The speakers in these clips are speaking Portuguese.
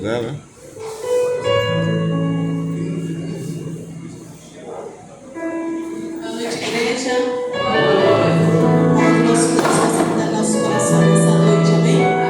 Dela. Boa noite, igreja. Nosso Deus visita nosso coração nessa noite, amém?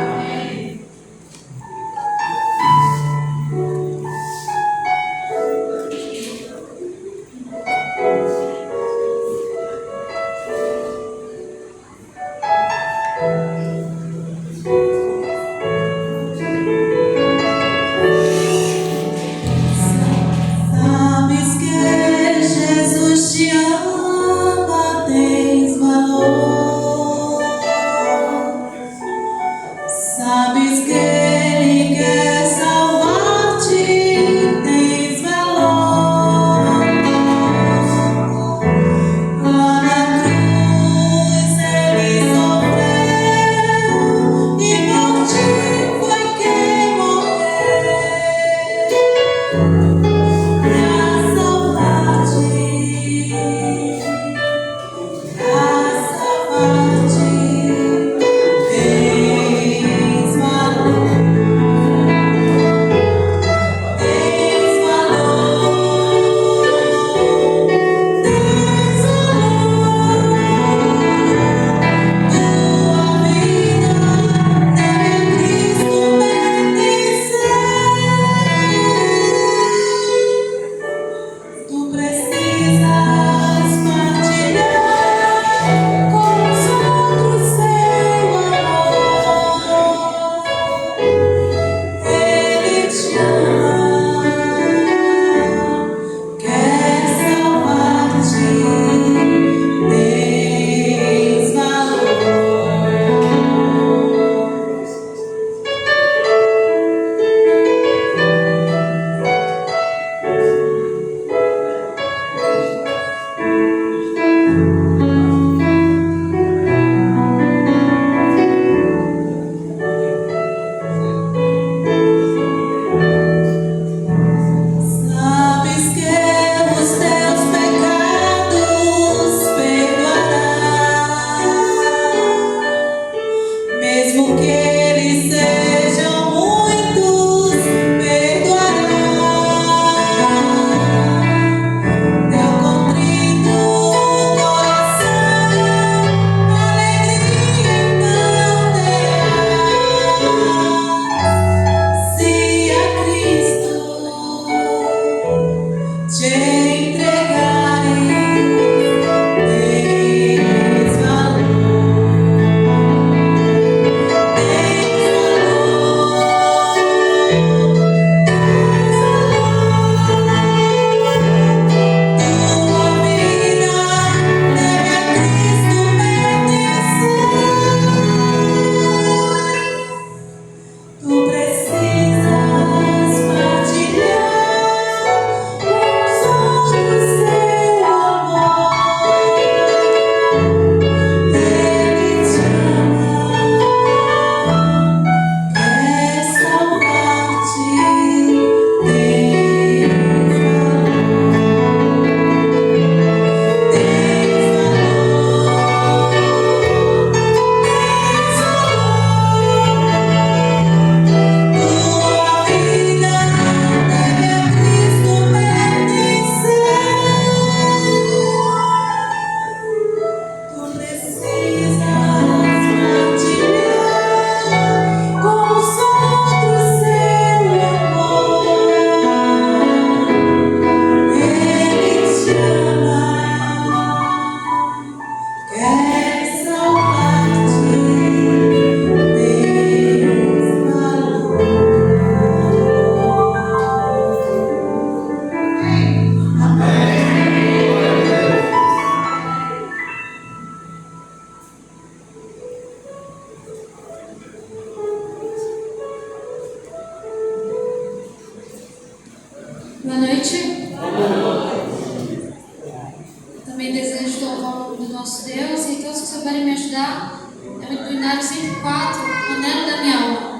Boa noite. Também desejo louvar o nome do nosso Deus e todos que souberem me ajudar. É o Hino 104, o anelo da minha alma.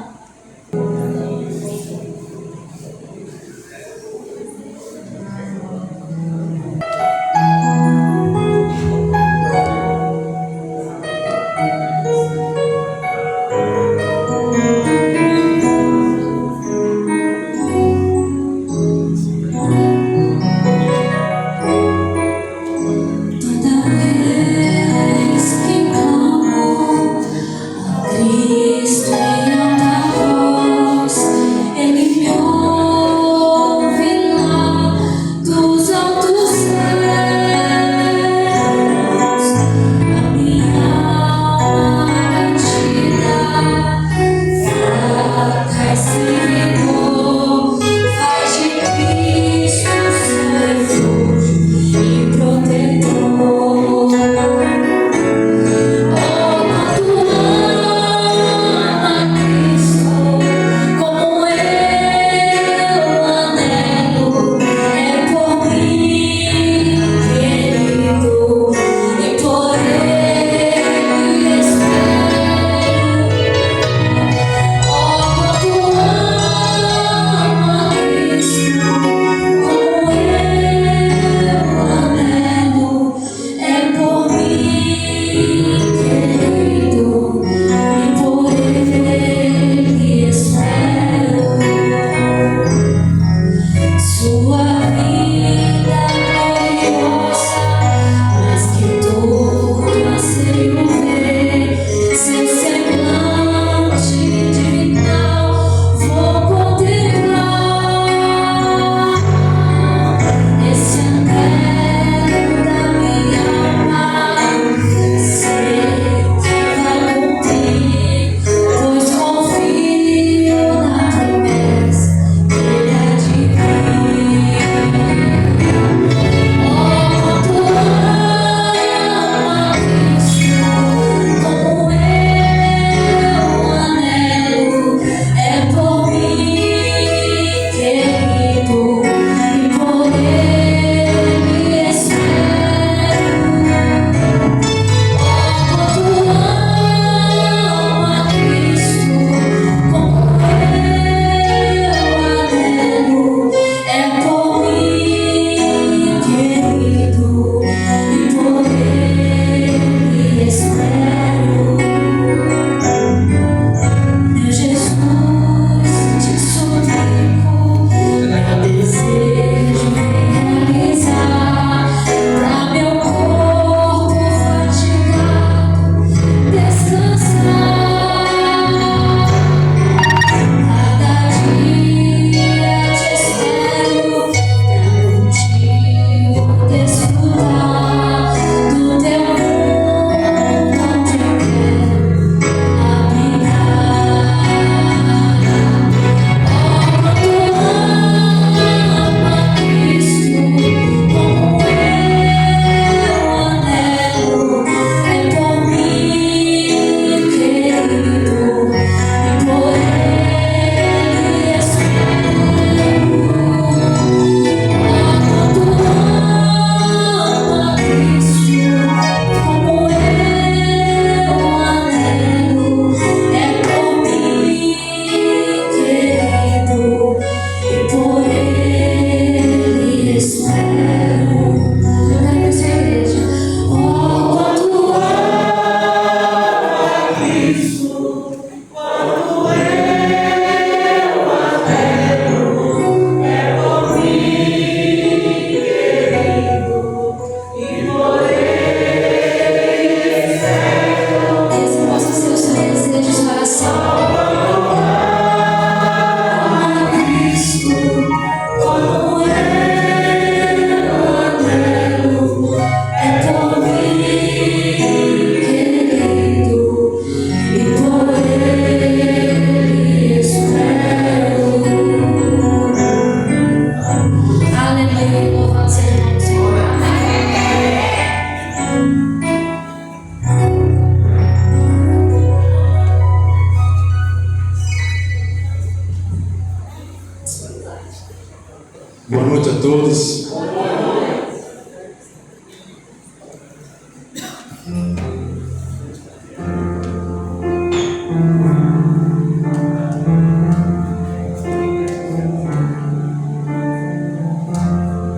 Boa noite a todos.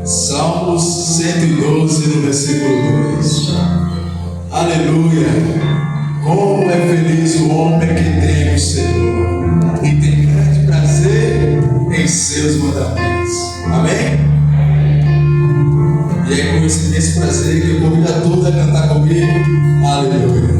Salmos 112, no versículo 2. Aleluia! Como é feliz o homem que tem o Senhor e tem grande prazer em seus mandamentos. Amém? E é com esse prazer que eu convido a todos a cantar comigo. Aleluia!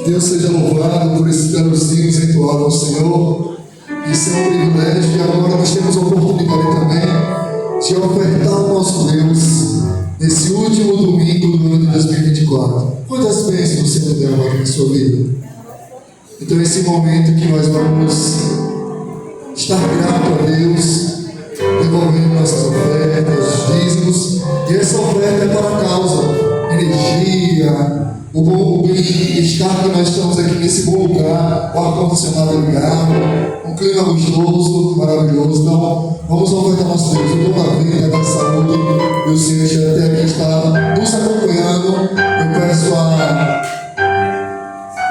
Deus seja louvado por esses belos hinos entoados ao Senhor. Isso é um privilégio e agora nós temos a oportunidade também de ofertar ao nosso Deus nesse último domingo do ano de 2024. Quantas bênçãos o Senhor deu aqui na sua vida? Então, esse momento que nós vamos estar grato a Deus, devolvendo nossas ofertas, dízimos, e essa oferta é para a causa, energia, o bom estar que nós estamos aqui nesse bom lugar, o ar-condicionado ligado, um clima gostoso, maravilhoso. Então, vamos ofertar ao nosso Deus, o dom da vida, da saúde, e o Senhor já até aqui está nos acompanhando. Eu peço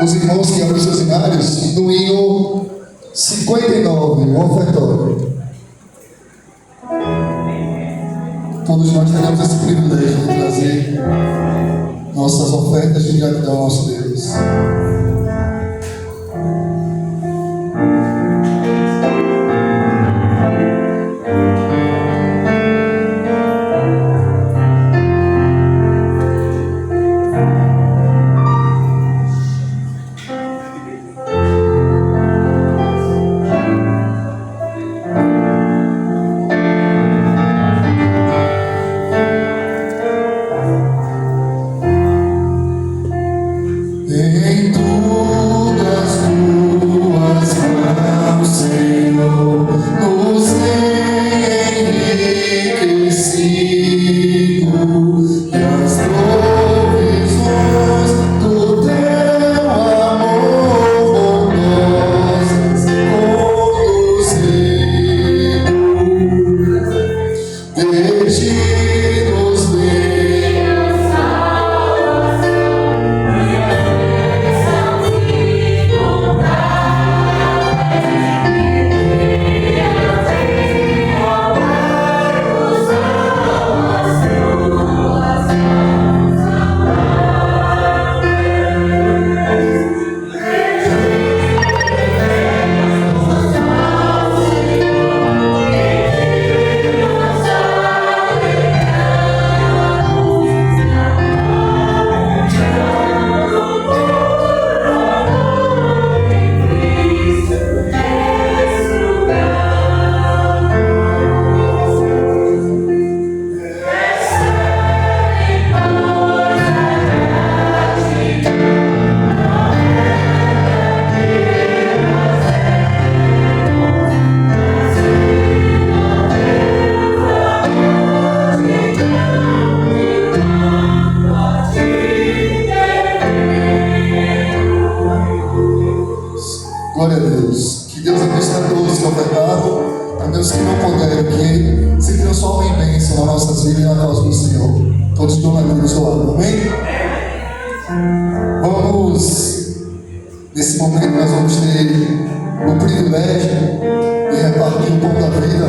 os irmãos que abrem seus inários no hino 59, o ofertório. todos nós tenhamos esse privilégio de trazer nossas ofertas de gratidão ao nosso Deus. Em todas tuas mãos, Senhor, nos tem enriquecido, e as provisões do teu amor bondosas conduzido, desde nos Glória a Deus. Que Deus abençoe a todos que ofertaram, também os que não puderam, que se transformem em bênção nas nossas vidas e na causa do Senhor. Todos estão na Deus do lado, amém? Nesse momento nós vamos ter o privilégio de repartir o pão da vida.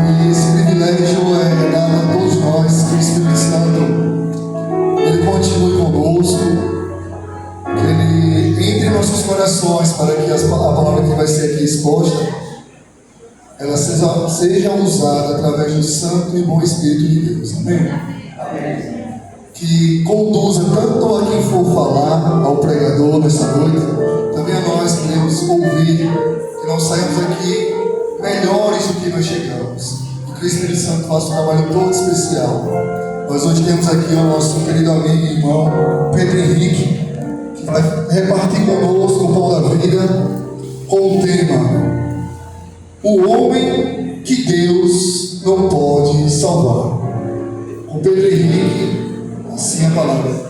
E esse privilégio é dado a todos nós, que o Espírito Santo ele continue conosco, que ele entre em nossos corações para que a palavra que vai ser aqui exposta ela seja usada através do Santo e bom Espírito de Deus. Amém? Amém. Que conduza tanto a quem for falar, ao pregador nesta noite, também a nós que queremos ouvir, que nós saímos aqui melhores do que nós chegamos. E que o Espírito Santo faça um trabalho todo especial. Nós hoje temos aqui o nosso querido amigo e irmão Pedro Henrique, que vai repartir conosco o pão da vida com o tema: o homem que Deus não pode salvar. Com Pedro Henrique, assim a palavra.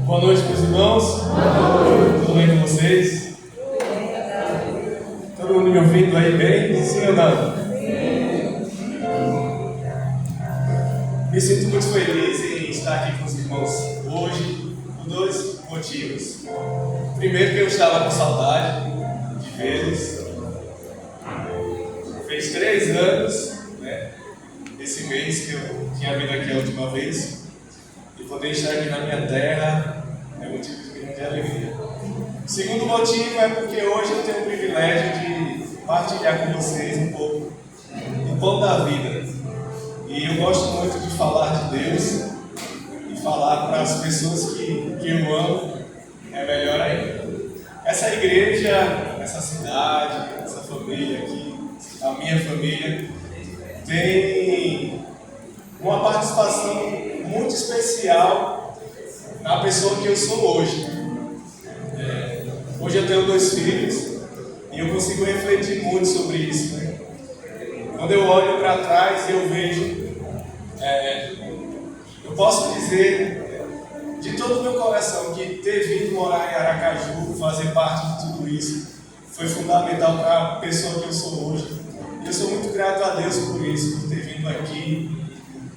Boa noite, meus irmãos. Tudo bem com vocês? Todo mundo me ouvindo aí bem? Sim ou não? Me sinto muito feliz em estar aqui com os irmãos hoje por dois motivos. Primeiro, que eu estava com saudade de vê-los. Fez 3 anos, né? Esse mês que eu tinha vindo aqui a última vez. E poder estar aqui na minha terra é motivo de grande alegria. O segundo motivo é porque hoje eu tenho o privilégio de partilhar com vocês um pouco do pão da vida. E eu gosto muito de falar de Deus e falar para as pessoas que eu amo, é melhor ainda. Essa igreja, essa cidade, essa família aqui, a minha família, tem uma participação muito especial na pessoa que eu sou hoje. Hoje eu tenho 2 filhos e eu consigo refletir muito sobre isso, né? Quando eu olho para trás e eu vejo, eu posso dizer de todo o meu coração que ter vindo morar em Aracaju, fazer parte de tudo isso, foi fundamental para a pessoa que eu sou hoje. E eu sou muito grato a Deus por isso, por ter vindo aqui.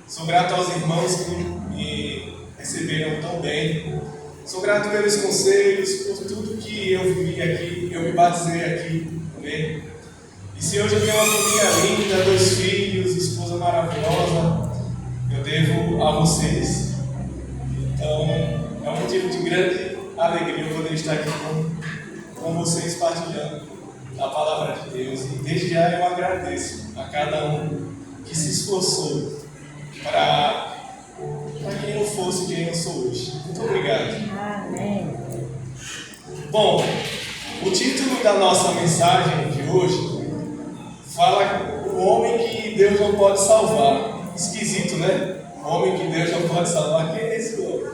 Sou grato aos irmãos que me receberam tão bem. Sou grato pelos conselhos, por tudo que eu vivi aqui, eu me batizei aqui também. E se hoje eu tenho uma família linda, 2 filhos, esposa maravilhosa, eu devo a vocês. Então, é um motivo de grande alegria eu poder estar aqui com vocês partilhando a palavra de Deus. E desde já eu agradeço a cada um que se esforçou para quem eu fosse quem eu sou hoje. Muito obrigado. Amém. Bom, o título da nossa mensagem de hoje fala o homem que Deus não pode salvar. Esquisito, né? O homem que Deus não pode salvar. Quem é esse homem?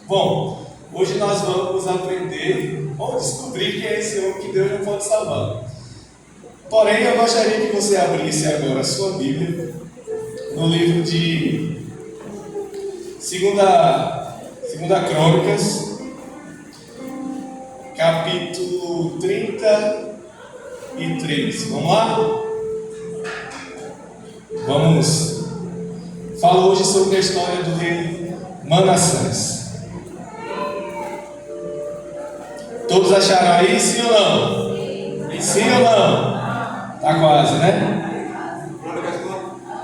Bom, hoje nós vamos aprender ou descobrir quem é esse homem que Deus não pode salvar. Porém, eu gostaria que você abrisse agora a sua Bíblia no livro de 2 Crônicas, capítulo 33. Vamos lá? Vamos. Falo hoje sobre a história do rei Manassés. Todos acharam aí, sim ou não? Sim ou não? Tá quase, né?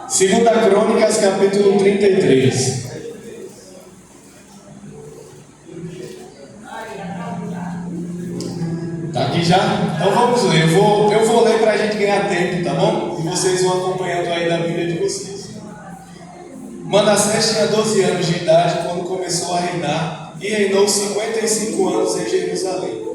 2 Crônicas, capítulo 33. Tá aqui já? Então vamos ler. Eu vou ler para a gente ganhar tempo, tá bom? E vocês vão acompanhando aí da Bíblia de vocês. Manassés tinha 12 anos de idade quando começou a reinar e reinou 55 anos em Jerusalém.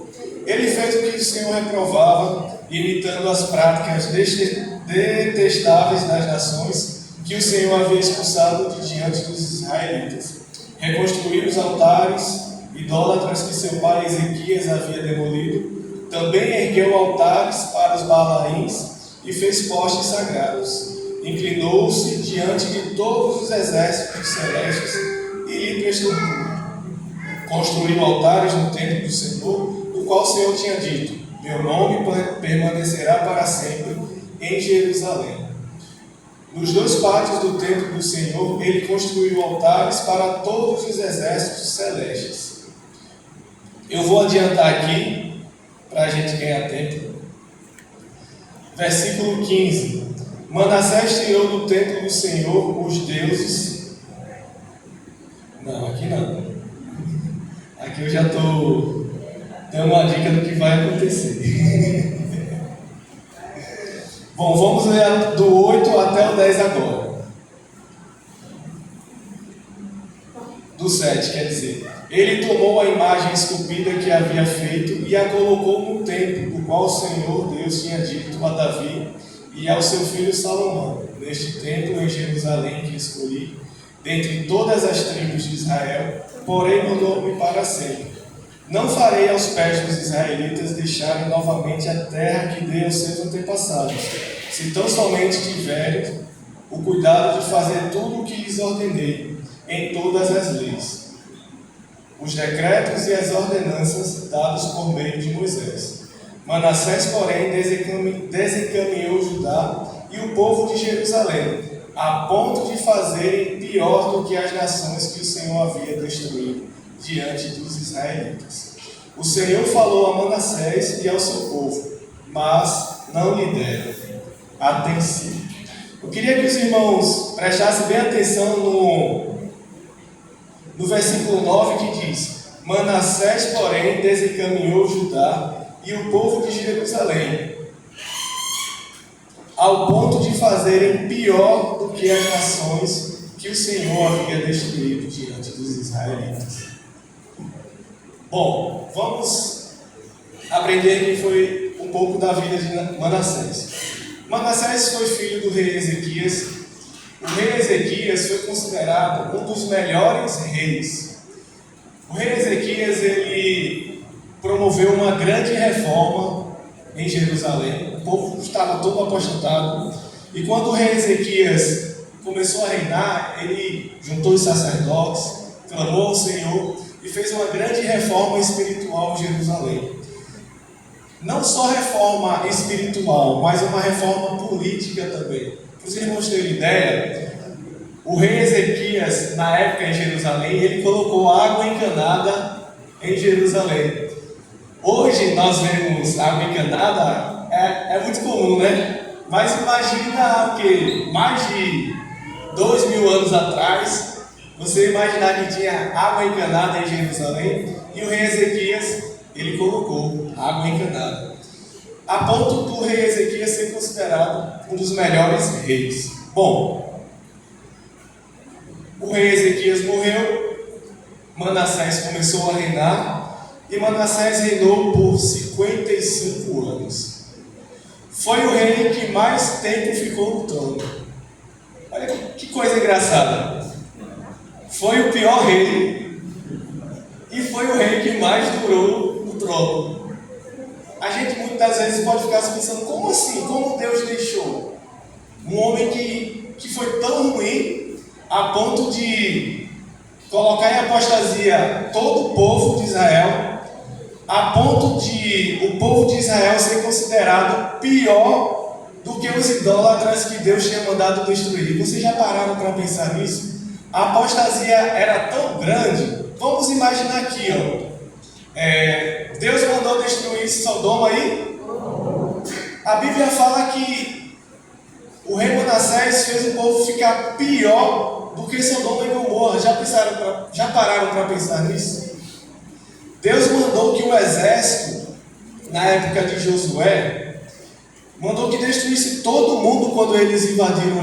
Ele fez o que o Senhor reprovava, imitando as práticas detestáveis das nações que o Senhor havia expulsado de diante dos israelitas. Reconstruiu os altares idólatras que seu pai Ezequias havia demolido. Também ergueu altares para os Baalaíns e fez postes sagrados. Inclinou-se diante de todos os exércitos celestes e lhe prestou culto. Construiu altares no templo do Senhor, do qual o Senhor tinha dito: meu nome permanecerá para sempre em Jerusalém. Nos 2 pátios do templo do Senhor, ele construiu altares para todos os exércitos celestes. Eu vou adiantar aqui, para a gente ganhar tempo. Versículo 15. Manassés tirou do templo do Senhor os deuses. Não, aqui não. Aqui eu já estou dando uma dica do que vai acontecer. Bom, vamos ler do 8 até o 10 agora. Do 7, quer dizer. Ele tomou a imagem esculpida que havia feito e a colocou no templo, do qual o Senhor Deus tinha dito a Davi e ao seu filho Salomão: neste templo em Jerusalém que escolhi, dentre todas as tribos de Israel, porém meu nome para sempre. Não farei aos pés dos israelitas deixarem novamente a terra que dei aos seus antepassados, se tão somente tiverem o cuidado de fazer tudo o que lhes ordenei em todas as leis, os decretos e as ordenanças dados por meio de Moisés. Manassés, porém, desencaminhou Judá e o povo de Jerusalém, a ponto de fazerem pior do que as nações que o Senhor havia destruído diante dos israelitas. O Senhor falou a Manassés e ao seu povo, mas não lhe deram atenção. Eu queria que os irmãos prestassem bem atenção no versículo 9 que diz: Manassés, porém, desencaminhou Judá e o povo de Jerusalém, ao ponto de fazerem pior do que as nações que o Senhor havia destruído diante dos israelitas. Bom, vamos aprender que foi um pouco da vida de Manassés. Manassés foi filho do rei Ezequias. O rei Ezequias foi considerado um dos melhores reis. O rei Ezequias, ele promoveu uma grande reforma em Jerusalém. O povo estava todo apostatado. E quando o rei Ezequias começou a reinar, ele juntou os sacerdotes, clamou ao Senhor e fez uma grande reforma espiritual em Jerusalém. Não só reforma espiritual, mas uma reforma política também. Para os irmãos terem ideia, o rei Ezequias, na época em Jerusalém, ele colocou água encanada em Jerusalém. Hoje nós vemos água encanada, é muito comum, né? Mas imagina que mais de 2000 anos atrás, você imaginar que tinha água encanada em Jerusalém, e o rei Ezequias, ele colocou água encanada, a ponto do rei Ezequias ser considerado um dos melhores reis. Bom, o rei Ezequias morreu, Manassés começou a reinar, e Manassés reinou por 55 anos. Foi o rei que mais tempo ficou no trono. Olha que coisa engraçada. Foi o pior rei e foi o rei que mais durou no trono. A gente muitas vezes pode ficar se pensando, como assim? Como Deus deixou um homem que foi tão ruim a ponto de colocar em apostasia todo o povo de Israel, a ponto de o povo de Israel ser considerado pior do que os idólatras que Deus tinha mandado destruir? Vocês já pararam para pensar nisso? A apostasia era tão grande. Vamos imaginar aqui, Deus mandou destruir Sodoma aí. A Bíblia fala que o rei Manassés fez o povo ficar pior do que Sodoma e Gomorra. Já pararam para pensar nisso? Deus mandou que o exército, na época de Josué, mandou que destruísse todo mundo quando eles invadiram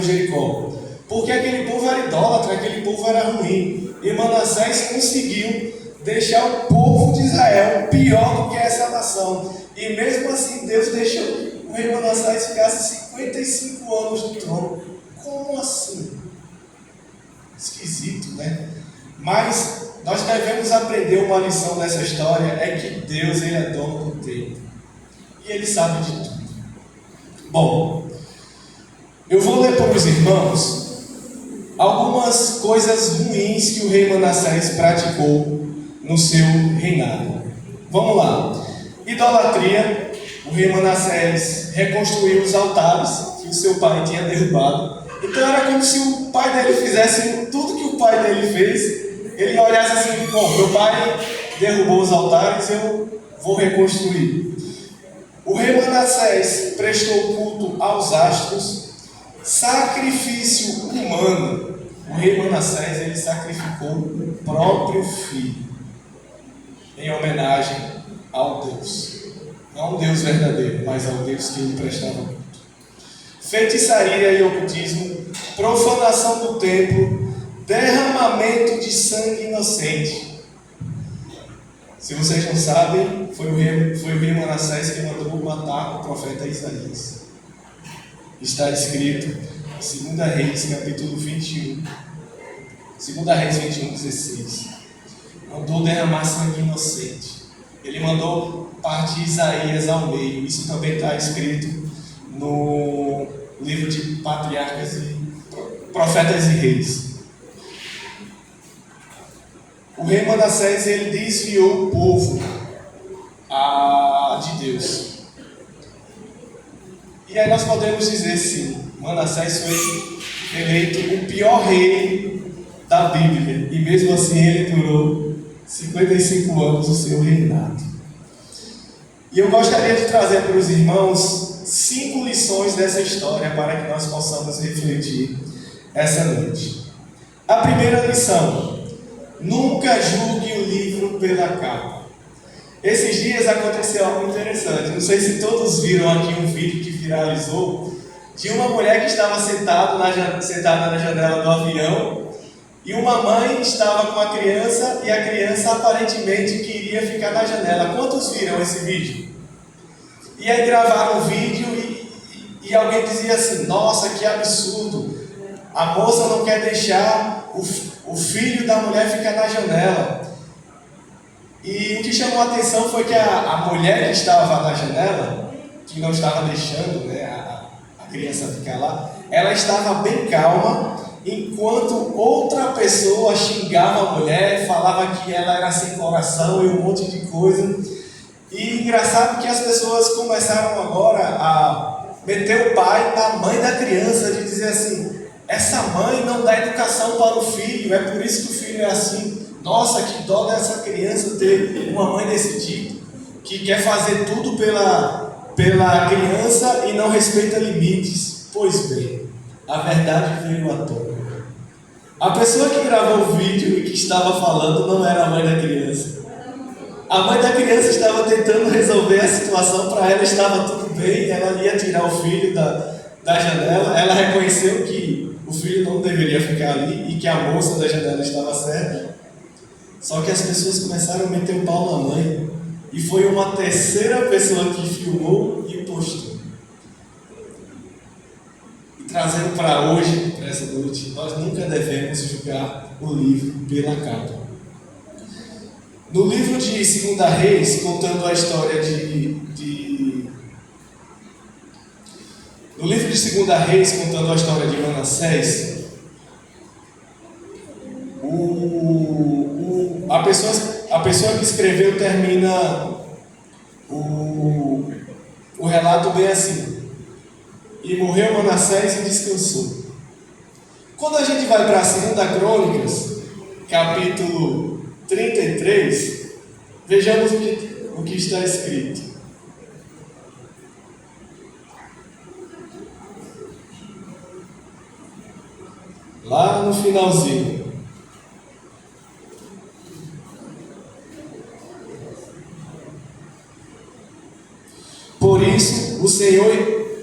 Jericó. Porque aquele povo era idólatra, aquele povo era ruim. E Manassés conseguiu deixar o povo de Israel pior do que essa nação. E mesmo assim Deus deixou que o rei Manassés ficasse 55 anos no trono. Como assim? Esquisito, né? Mas nós devemos aprender uma lição dessa história, é que Deus, ele é dono do tempo. E ele sabe de tudo. Bom, eu vou ler para os irmãos algumas coisas ruins que o rei Manassés praticou no seu reinado. Vamos lá. Idolatria. O rei Manassés reconstruiu os altares que o seu pai tinha derrubado. Então era como se o pai dele fizesse tudo que o pai dele fez. Ele olhasse assim, bom, meu pai derrubou os altares, eu vou reconstruir. O rei Manassés prestou culto aos astros, sacrifício humano. O rei Manassés, ele sacrificou o próprio filho em homenagem ao Deus. Não ao Deus verdadeiro, mas ao Deus que ele prestava culto. Feitiçaria e ocultismo, profanação do templo, derramamento de sangue inocente. Se vocês não sabem, foi o rei Manassés que mandou matar o profeta Isaías. Está escrito em 2 Reis, capítulo 21. 2 Reis 21, 16. Mandou derramar sangue inocente. Ele mandou partir Isaías ao meio. Isso também está escrito no livro de Patriarcas e Profetas e Reis. O rei Manassés, ele desviou o povo de Deus. E aí nós podemos dizer sim, Manassés foi eleito o pior rei da Bíblia. E mesmo assim ele durou 55 anos o seu reinado. E eu gostaria de trazer para os irmãos 5 lições dessa história para que nós possamos refletir essa noite. A primeira lição: nunca julgue o livro pela capa. Esses dias aconteceu algo interessante. Não sei se todos viram aqui um vídeo que viralizou de uma mulher que estava sentada na janela do avião e uma mãe estava com a criança e a criança aparentemente queria ficar na janela. Quantos viram esse vídeo? E aí gravaram o vídeo e alguém dizia assim: nossa, que absurdo, a moça não quer deixar o filho da mulher ficar na janela. E o que chamou a atenção foi que a mulher que estava na janela, que não estava deixando, né, a criança ficar lá, ela estava bem calma, enquanto outra pessoa xingava a mulher, falava que ela era sem coração e um monte de coisa. E engraçado que as pessoas começaram agora a meter o pai na mãe da criança, de dizer assim: essa mãe não dá educação para o filho, é por isso que o filho é assim. Nossa, que dó dessa criança ter uma mãe desse tipo, que quer fazer tudo pela criança e não respeita limites. Pois bem, a verdade veio à tona. A pessoa que gravou o vídeo e que estava falando não era a mãe da criança. A mãe da criança estava tentando resolver a situação, para ela estava tudo bem, ela ia tirar o filho da janela, ela reconheceu que o filho não deveria ficar ali e que a moça da janela estava certa. Só que as pessoas começaram a meter o pau na mãe, e foi uma terceira pessoa que filmou e postou. E trazendo para hoje, para essa noite, nós nunca devemos julgar o livro pela capa. No livro de 2 Reis, contando a história No livro de 2 Reis, contando a história de Manassés, a pessoa que escreveu termina o relato bem assim: e morreu Manassés e descansou. Quando a gente vai para 2 Crônicas, capítulo 33, vejamos o que está escrito. Lá no finalzinho. Por isso o Senhor,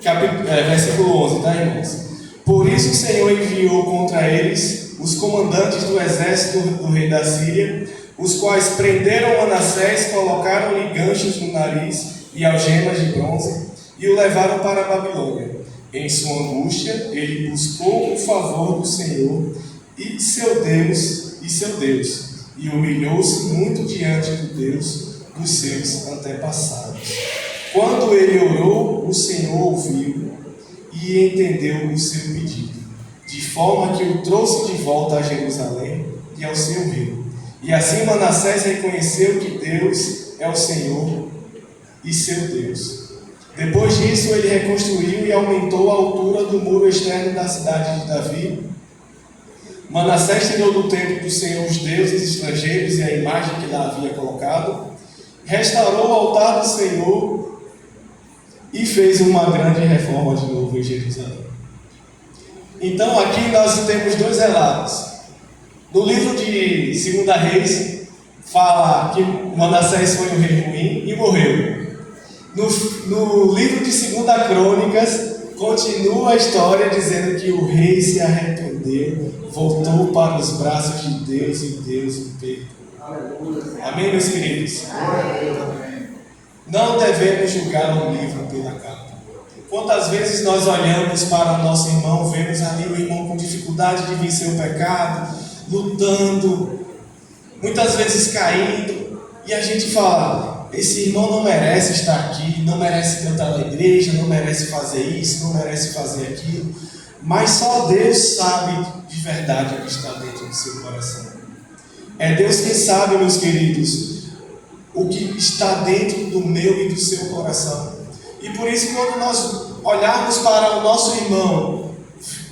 versículo 11, tá, irmãos? Por isso o Senhor enviou contra eles os comandantes do exército do rei da Síria, os quais prenderam Manassés, colocaram-lhe ganchos no nariz e algemas de bronze e o levaram para a Babilônia. Em sua angústia, ele buscou o favor do Senhor e seu Deus, e humilhou-se muito diante do Deus dos seus antepassados. Quando ele orou, o Senhor ouviu e entendeu o seu pedido, de forma que o trouxe de volta a Jerusalém e ao seu reino. E assim Manassés reconheceu que Deus é o Senhor e seu Deus. Depois disso, ele reconstruiu e aumentou a altura do muro externo da cidade de Davi. Manassés tirou do templo do Senhor os deuses estrangeiros e a imagem que lá havia colocado, restaurou o altar do Senhor e fez uma grande reforma de novo em Jerusalém. Então aqui nós temos dois relatos. No livro de 2 Reis, fala que Manassés foi um rei ruim e morreu. No livro de 2 Crônicas, continua a história dizendo que o rei se arrependeu, voltou para os braços de Deus e Deus o perdoou. Amém, meus queridos? Não devemos julgar um livro pela capa. Quantas vezes nós olhamos para o nosso irmão, vemos ali o irmão com dificuldade de vencer o pecado, lutando, muitas vezes caindo, e a gente fala: esse irmão não merece estar aqui, não merece cantar na igreja, não merece fazer isso, não merece fazer aquilo. Mas só Deus sabe de verdade o que está dentro do seu coração. É Deus quem sabe, meus queridos, o que está dentro do meu e do seu coração. E por isso, quando nós olharmos para o nosso irmão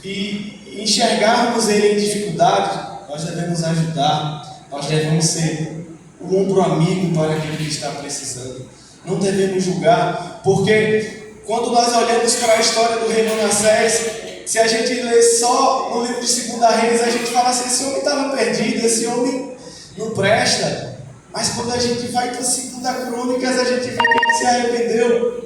e enxergarmos ele em dificuldade, nós devemos ajudar, nós devemos ser um ombro amigo para aquele que está precisando. Não devemos julgar, porque quando nós olhamos para a história do rei Manassés, se a gente ler só no livro de 2 Reis, a gente fala assim: esse homem estava perdido, esse homem não presta. Mas quando a gente vai para 2 Crônicas, a gente vê que ele se arrependeu.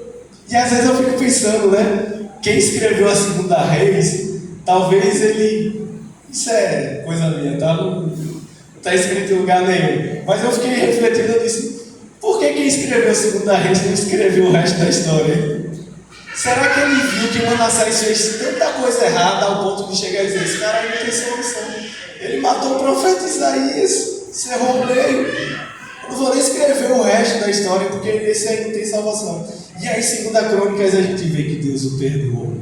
E às vezes eu fico pensando, né? Quem escreveu a 2 Reis, talvez ele... Isso é coisa minha, tá? Não está escrito em lugar nenhum. Mas eu fiquei refletindo, eu disse: por que quem escreveu 2 Reis não escreveu o resto da história? Será que ele viu que Manassés fez tanta coisa errada ao ponto de chegar e dizer: esse cara aí não tem solução? Ele matou o profeta Isaías, cerrou o meio. Eu não vou nem escrever resto da história, porque esse aí não tem salvação. E aí, segundo a Crônicas, a gente vê que Deus o perdoou.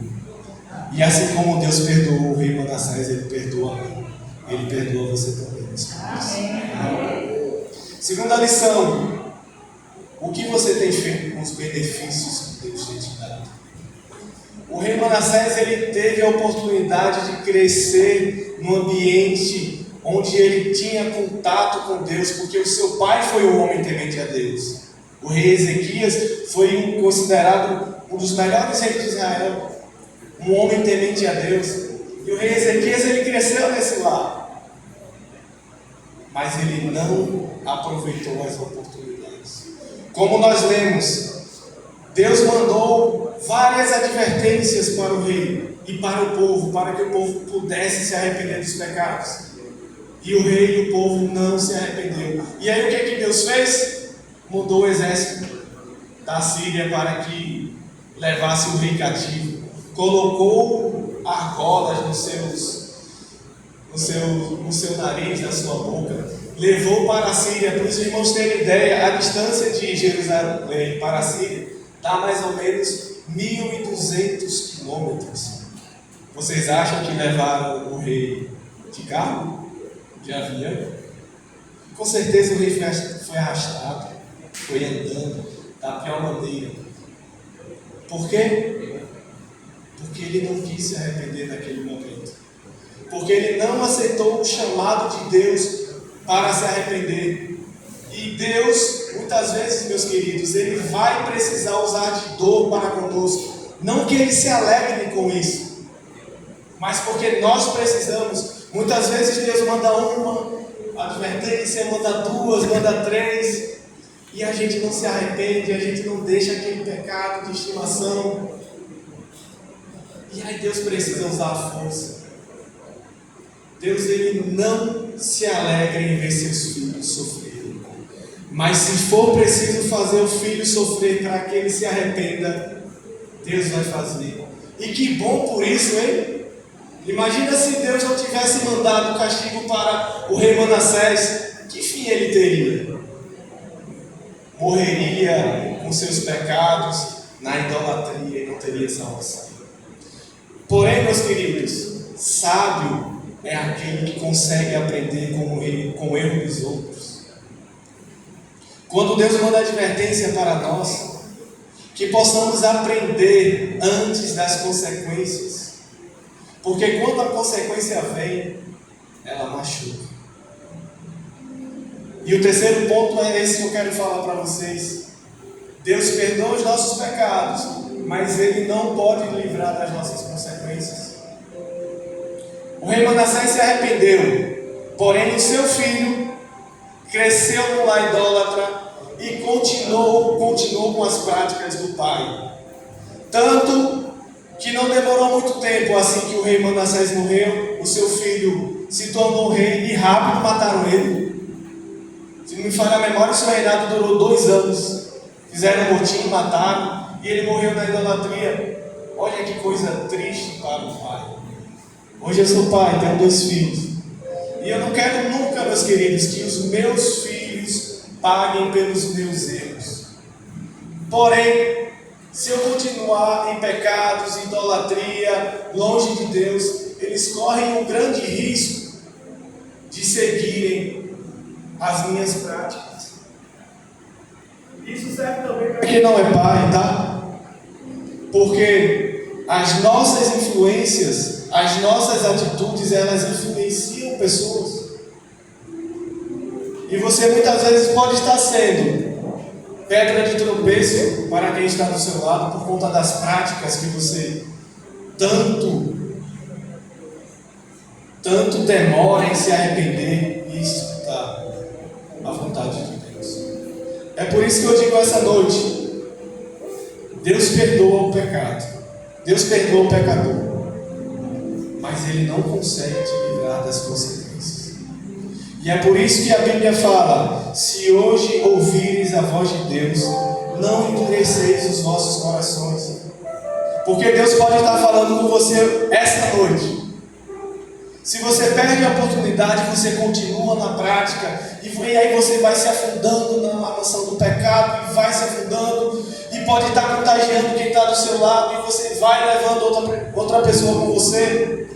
E assim como Deus perdoou o rei Manassés, Ele perdoa a mim. Ele perdoa você também, meus filhos. Segunda lição: o que você tem feito com os benefícios que Deus tem te dado? O rei Manassés, ele teve a oportunidade de crescer num ambiente onde ele tinha contato com Deus, porque o seu pai foi um homem temente a Deus. O rei Ezequias foi considerado um dos melhores reis de Israel, um homem temente a Deus. E o rei Ezequias, ele cresceu nesse lar, mas ele não aproveitou as oportunidades. Como nós lemos, Deus mandou várias advertências para o rei e para o povo, para que o povo pudesse se arrepender dos pecados. E o rei e o povo não se arrependeu. E aí o que Deus fez? Mandou o exército da Síria para que levasse o rei cativo. Colocou argolas no seu nariz, na sua boca. Levou para a Síria. Para os irmãos terem ideia, a distância de Jerusalém para a Síria dá mais ou menos 1.200 quilômetros. Vocês acham que levaram o rei de carro? De avião? Com certeza o rei foi arrastado, foi andando da pior maneira. Por quê? Porque ele não quis se arrepender naquele momento. Porque ele não aceitou o chamado de Deus para se arrepender. E Deus, muitas vezes, meus queridos, Ele vai precisar usar de dor para conosco. Não que Ele se alegre com isso, mas porque nós precisamos. Muitas vezes Deus manda uma advertência, manda duas, manda três, e a gente não se arrepende, a gente não deixa aquele pecado de estimação. E aí Deus precisa usar a força. Deus, Ele não se alegra em ver seus filhos sofrerem. Mas se for preciso fazer o filho sofrer para que ele se arrependa, Deus vai fazer. E que bom por isso, hein? Imagina se Deus não tivesse mandado o castigo para o rei Manassés, que fim ele teria? Morreria com seus pecados na idolatria e não teria salvação. Porém, meus queridos, sábio é aquele que consegue aprender com o erro dos outros. Quando Deus manda advertência para nós, que possamos aprender antes das consequências. Porque quando a consequência vem, ela machuca. E o terceiro ponto é esse que eu quero falar para vocês. Deus perdoa os nossos pecados, mas Ele não pode livrar das nossas consequências. O rei Manassés se arrependeu, porém o seu filho cresceu no lar idólatra e continuou com as práticas do pai. Tanto que não demorou muito tempo, assim que o rei Manassés morreu, o seu filho se tornou rei e rápido mataram ele. Se não me falha a memória, o seu reinado durou 2 anos. Fizeram um motim, mataram, e ele morreu na idolatria. Olha que coisa triste para o pai. Hoje eu sou pai, tenho 2 filhos. E eu não quero nunca, meus queridos, que os meus filhos paguem pelos meus erros. Porém, se eu continuar em pecados, idolatria, longe de Deus, eles correm um grande risco de seguirem as minhas práticas. Isso serve também para quem não é pai, tá? Porque as nossas influências, as nossas atitudes, elas influenciam pessoas. E você muitas vezes pode estar sendo pedra de tropeço para quem está do seu lado por conta das práticas que você tanto demora em se arrepender e escutar a vontade de Deus. É por isso que eu digo essa noite: Deus perdoa o pecado, Deus perdoa o pecador, mas Ele não consegue te livrar das consequências. E é por isso que a Bíblia fala: se hoje ouvires a voz de Deus, não endureceis os vossos corações. Porque Deus pode estar falando com você esta noite. Se você perde a oportunidade, você continua na prática, e aí você vai se afundando na mansão do pecado. pecado e vai se afundando e pode estar contagiando quem está do seu lado e você vai levando outra pessoa com você.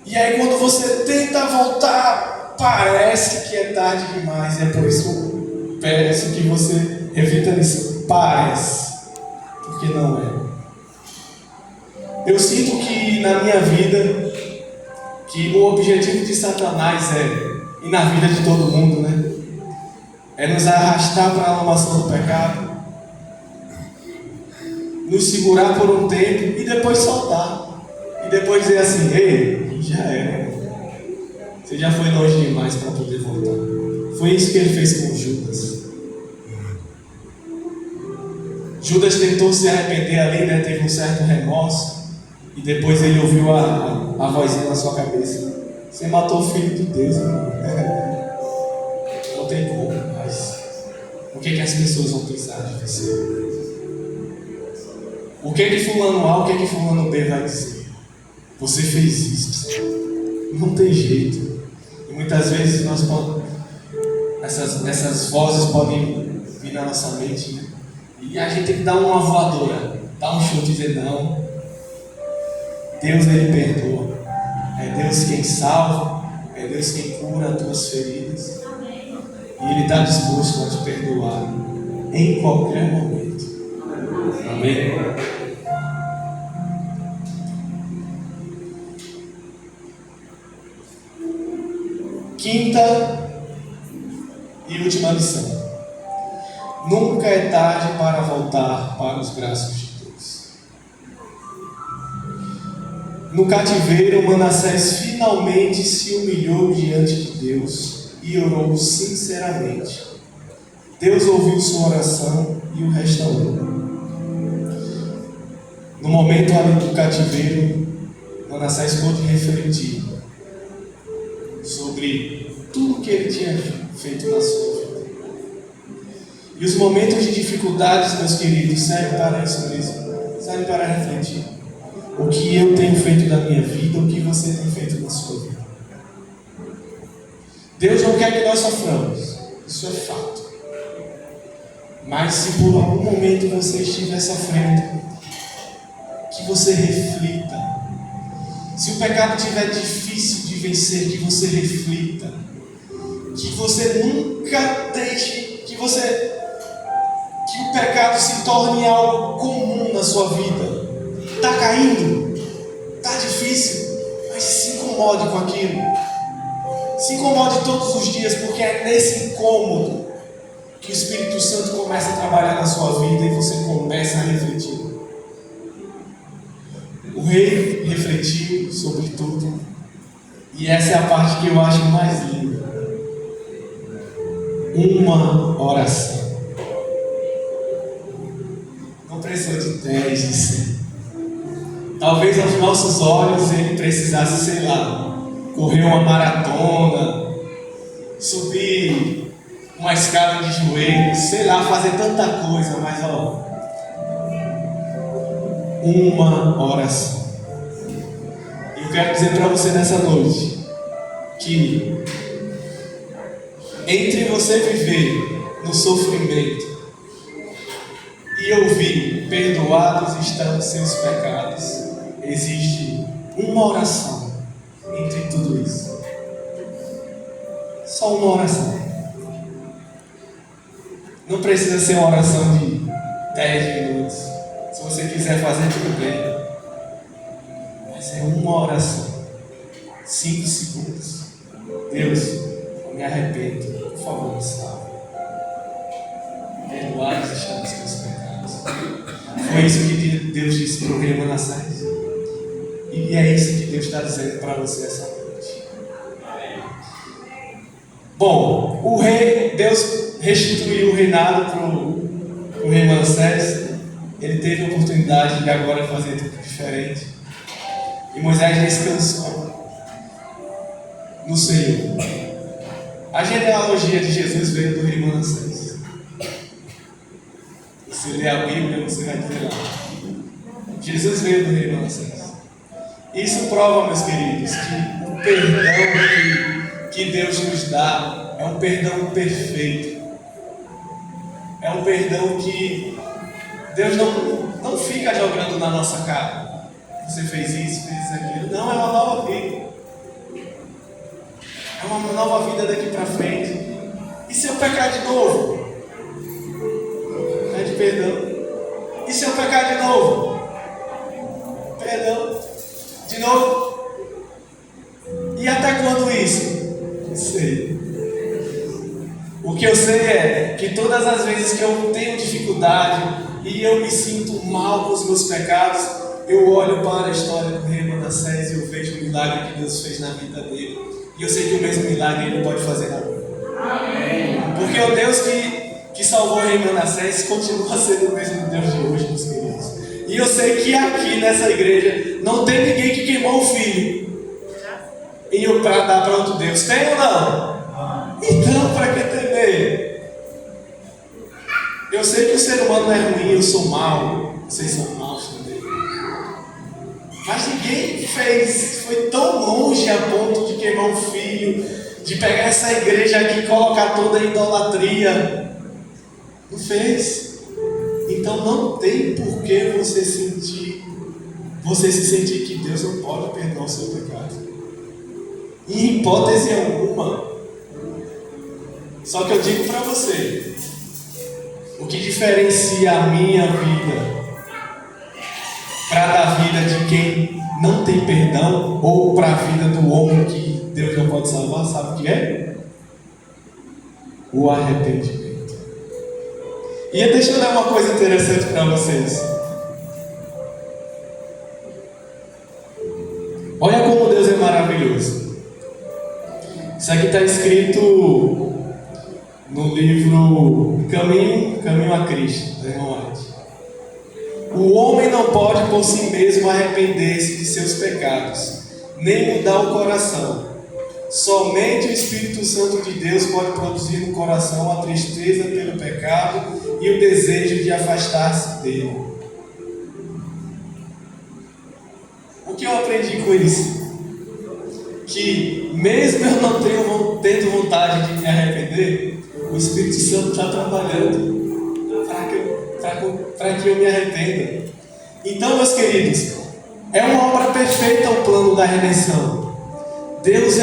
E aí quando você tenta voltar, parece que é tarde demais. É por isso que eu peço que você evita isso. Parece, porque não é. Eu sinto que na minha vida, que o objetivo de Satanás e na vida de todo mundo, né? É nos arrastar para a lamação do pecado, nos segurar por um tempo e depois soltar. E depois dizer assim: ei, já era. Você já foi longe demais para poder voltar. Foi isso que ele fez com Judas. Judas tentou se arrepender ali, né? Teve um certo remorso. E depois ele ouviu a vozinha na sua cabeça: você matou o Filho de Deus, irmão. Não tem como, mas o que as pessoas vão pensar de você? O que fulano A, o que fulano B vai dizer? Você fez isso. Não tem jeito. E muitas vezes essas vozes podem vir na nossa mente, né? E a gente tem que dar uma voadora, dar um chute e dizer: não. Deus, Ele perdoa. É Deus quem salva. É Deus quem cura as tuas feridas. E Ele está disposto a te perdoar em qualquer momento. Amém? Quinta e última lição. Nunca é tarde para voltar para os braços de Deus. No cativeiro, Manassés finalmente se humilhou diante de Deus e orou sinceramente. Deus ouviu sua oração e o restaurou. No momento ali do cativeiro, Manassés pôde refletir sobre tudo que ele tinha feito na sua vida. E os momentos de dificuldades, meus queridos, servem para isso mesmo. Servem para refletir. O que eu tenho feito da minha vida, o que você tem feito na sua vida. Deus não quer que nós soframos. Isso é fato. Mas se por algum momento você estiver sofrendo, que você reflita. Se o pecado estiver difícil de vencer, que você reflita. Que você nunca deixe que o pecado se torne algo comum na sua vida. Está caindo, está difícil, mas se incomode com aquilo. Se incomode todos os dias, porque é nesse incômodo que o Espírito Santo começa a trabalhar na sua vida e você começa a refletir. O rei refletiu sobre tudo, e essa é a parte que eu acho mais linda. Uma oração. Não precisou de 10, de 100. Talvez aos nossos olhos ele precisasse, sei lá, correr uma maratona, subir uma escada de joelhos, sei lá, fazer tanta coisa, mas uma oração. E eu quero dizer para você nessa noite que entre você viver no sofrimento e ouvir: perdoados estão os seus pecados, existe uma oração entre tudo isso. Só uma oração. Não precisa ser uma oração de 10 minutos. Se você quiser fazer, tudo bem. Mas é uma oração. 5 segundos. Deus, eu me arrependo. Por favor, me salve. Perdoados estão os teus pecados. Foi isso que Deus disse para o rei Manassés. E é isso que Deus está dizendo para você essa noite. Bom, Deus restituiu o reinado para o rei Manassés. Ele teve a oportunidade de agora fazer tudo diferente. E Moisés descansou no Senhor. A genealogia de Jesus veio do rei Manassés. Você lê a Bíblia, você vai ver lá. Jesus veio do rei Manassés. Isso prova, meus queridos, que o perdão que Deus nos dá é um perdão perfeito. é um perdão que Deus não fica jogando na nossa cara. Você fez isso, fez aquilo. Não, é uma nova vida. É uma nova vida daqui para frente. E se eu pecar de novo? Pede perdão. E se eu pecar de novo? Perdão. De novo. E até quando isso? Não sei. O que eu sei é que todas as vezes que eu tenho dificuldade e eu me sinto mal com os meus pecados, eu olho para a história do rei Manassés e eu vejo o milagre que Deus fez na vida dele. E eu sei que o mesmo milagre ele pode fazer na minha. Amém. Porque o Deus que salvou o rei Manassés continua sendo o mesmo Deus de hoje, meus queridos. E eu sei que aqui nessa igreja não tem ninguém que queimou o filho e eu para dar para outro Deus. Tem ou não? Então, para que temer? Eu sei que o ser humano é ruim, eu sou mau, vocês são maus também. Mas ninguém foi tão longe a ponto de queimar um filho, de pegar essa igreja aqui e colocar toda a idolatria. Não fez. Então não tem por que você se sentir que Deus não pode perdoar o seu pecado. Em hipótese alguma. Só que eu digo para você, o que diferencia a minha vida para a vida de quem não tem perdão ou para a vida do homem que Deus não pode salvar, sabe o que é? O arrependimento. E deixa eu dar uma coisa interessante para vocês. Olha como Deus é maravilhoso. Isso aqui está escrito no livro Caminho a Cristo, da irmã White. O homem não pode por si mesmo arrepender-se de seus pecados, nem mudar o coração. Somente o Espírito Santo de Deus pode produzir no coração a tristeza pelo pecado e o desejo de afastar-se dele. O que eu aprendi com isso? Que mesmo eu não tendo vontade de me arrepender, o Espírito Santo está trabalhando para que eu me arrependa. Então, meus queridos, é uma obra perfeita o plano da redenção. Deus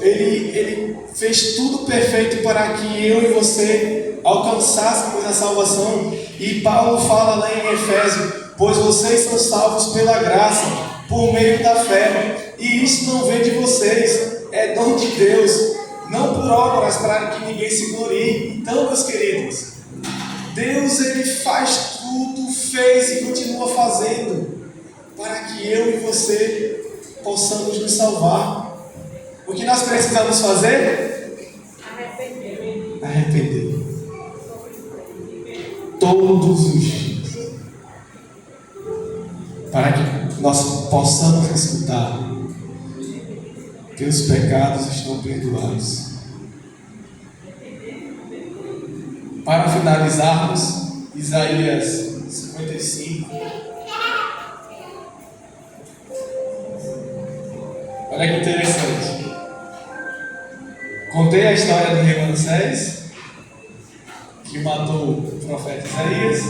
ele fez tudo perfeito para que eu e você alcançássemos a salvação. E Paulo fala lá em Efésios: pois vocês são salvos pela graça, por meio da fé. E isso não vem de vocês, é dom de Deus, não por obras para que ninguém se glorie. Então, meus queridos, Deus ele faz tudo, fez e continua fazendo para que eu e você possamos nos salvar. O que nós precisamos fazer? Arrepender. Todos os dias. Para que nós possamos escutar: teus pecados estão perdoados. Para finalizarmos, Isaías 55. Olha que interessante. Contei a história do rei Manassés, que matou o profeta Isaías.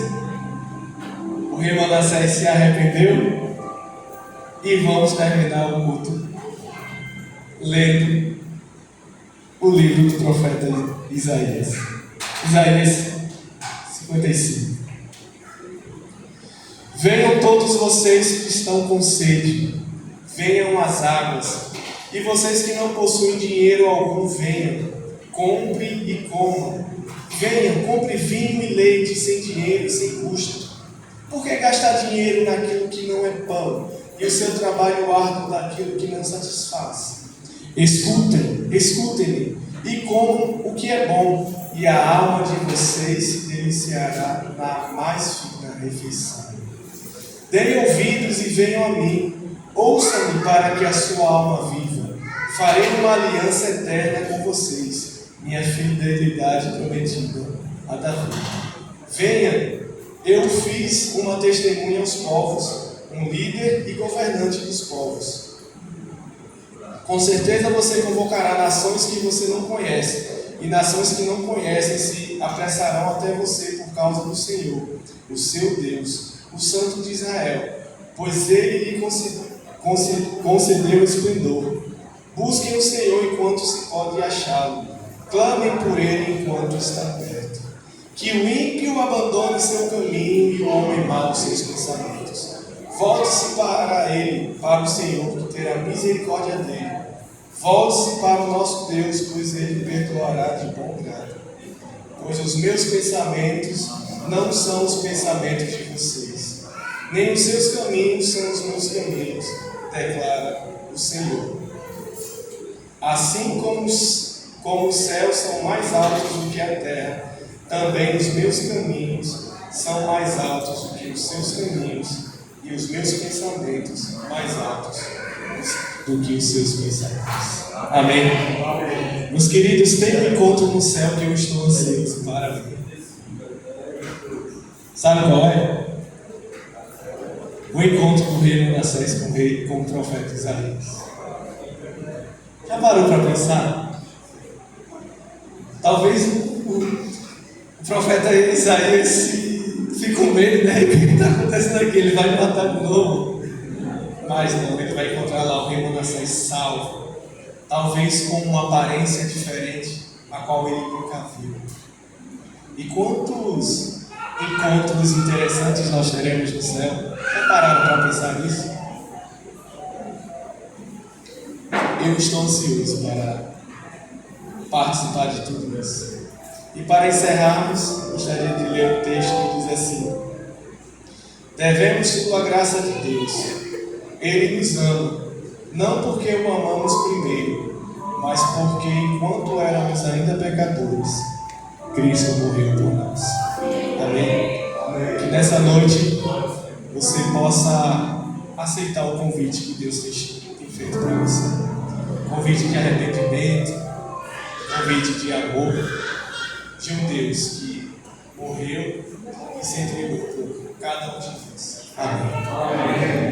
O rei Manassés se arrependeu. E vamos terminar o culto lendo o livro do profeta Isaías. Isaías 55. Venham todos vocês que estão com sede, venham às águas. E vocês que não possuem dinheiro algum, venham, compre e comam. Venham, compre vinho e leite sem dinheiro e sem custo. Por que gastar dinheiro naquilo que não é pão, e o seu trabalho árduo naquilo que não satisfaz? Escutem-me e comam o que é bom, e a alma de vocês se deliciará na mais fina refeição. Deem ouvidos e venham a mim, ouçam-me para que a sua alma viva. Farei uma aliança eterna com vocês, minha fidelidade prometida a Davi. Venha, eu fiz uma testemunha aos povos, um líder e governante dos povos. Com certeza você convocará nações que você não conhece e nações que não conhecem se apressarão até você por causa do Senhor, o seu Deus, o Santo de Israel, pois ele lhe concedeu esplendor. Busquem o Senhor enquanto se pode achá-lo, clamem por ele enquanto está perto. Que o ímpio abandone seu caminho e o homem mau seus pensamentos. Volte-se para ele, para o Senhor, que terá misericórdia dele. Volte-se para o nosso Deus, pois ele perdoará de bom grado. Pois os meus pensamentos não são os pensamentos de vocês, nem os seus caminhos são os meus caminhos, declara o Senhor. Assim como os céus são mais altos do que a terra, também os meus caminhos são mais altos do que os seus caminhos, e os meus pensamentos mais altos do que os seus pensamentos. Amém? Meus queridos, tem um encontro no céu que eu estou ansioso para ver. Sabe qual é? O encontro do rei Manassés com o profeta Isaías. Já parou para pensar? Talvez o profeta Isaías fique com medo, né? O que está acontecendo aqui? Ele vai matar de novo. Mas não, ele vai encontrar lá o rei Manassés salvo. Talvez com uma aparência diferente, a qual ele nunca viu. E quantos encontros interessantes nós teremos no céu? Já pararam para pensar nisso? Eu estou ansioso para participar de tudo isso. E para encerrarmos, gostaria de ler um texto que diz assim: devemos tudo à graça de Deus. Ele nos ama, não porque o amamos primeiro, mas porque, enquanto éramos ainda pecadores, Cristo morreu por nós. Amém? Que nessa noite você possa aceitar o convite que Deus tem feito para você. Convite de arrependimento, convite de amor, de um Deus que morreu e se entregou por cada um de nós. Amém.